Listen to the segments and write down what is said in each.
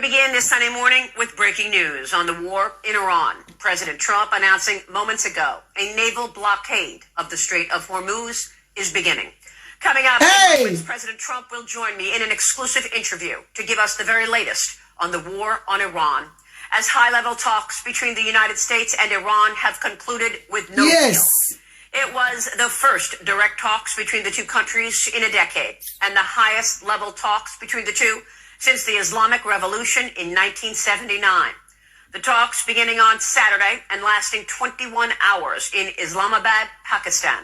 begin this Sunday morning with breaking news on the war in Iran. President Trump announcing moments ago a naval blockade of the Strait of Hormuz is beginning. Coming up, President Trump will join me in an exclusive interview to give us the very latest on the war on Iran, as high-level talks between the United States and Iran have concluded with no deal. It was the first direct talks between the two countries in a decade, and the highest level talks between the two since the Islamic Revolution in 1979. The talks beginning on Saturday and lasting 21 hours in Islamabad, Pakistan.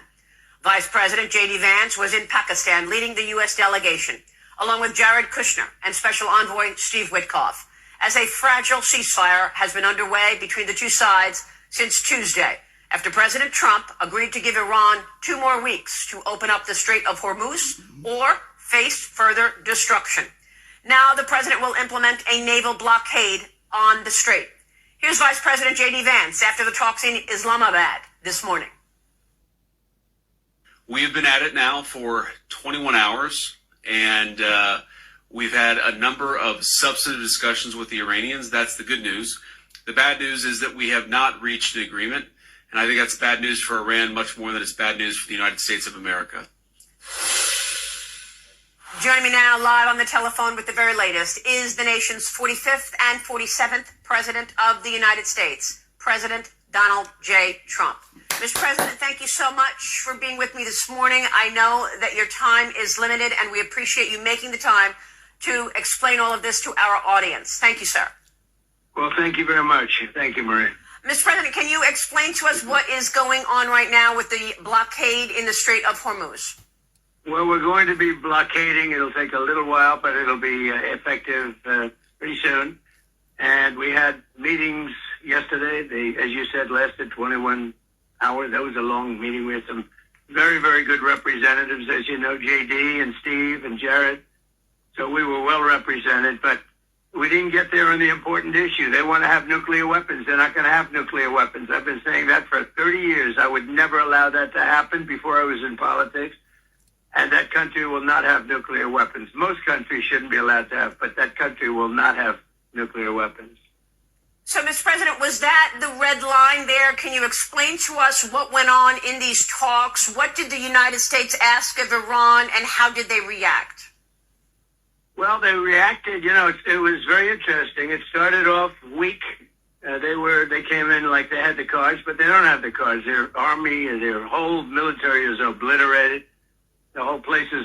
Vice President J.D. Vance was in Pakistan leading the U.S. delegation, along with Jared Kushner and Special Envoy Steve Witkoff, as a fragile ceasefire has been underway between the two sides since Tuesday, after President Trump agreed to give Iran 2 more weeks to open up the Strait of Hormuz or face further destruction. Now the president will implement a naval blockade on the strait. Here's Vice President J.D. Vance after the talks in Islamabad this morning. We have been at it now for 21 hours, and we've had a number of substantive discussions with the Iranians. That's the good news. The bad news is that we have not reached an agreement, and I think that's bad news for Iran much more than it's bad news for the United States of America. Joining me now live on the telephone with the very latest is the nation's 45th and 47th President of the United States, President Donald J. Trump. Mr. President, thank you so much for being with me this morning. I know that your time is limited, and we appreciate you making the time to explain all of this to our audience. Thank you, sir. Well, thank you very much. Thank you, Marie. Mr. President, can you explain to us what is going on right now with the blockade in the Strait of Hormuz? Well, we're going to be blockading. It'll take a little while, but it'll be effective pretty soon. And we had meetings yesterday. They, as you said, lasted 21 hours. That was a long meeting. We had some very, very good representatives, as you know, J.D. and Steve and Jared. So we were well represented, but we didn't get there on the important issue. They want to have nuclear weapons. They're not going to have nuclear weapons. I've been saying that for 30 years. I would never allow that to happen before I was in politics. And that country will not have nuclear weapons. Most countries shouldn't be allowed to have, but that country will not have nuclear weapons. So, Mr. President, was that the red line there? Can you explain to us what went on in these talks? What did the United States ask of Iran, and how did they react? Well, they reacted, it was very interesting. It started off weak. They came in like they had the cards, but they don't have the cards. Their army, their whole military is obliterated. The whole place is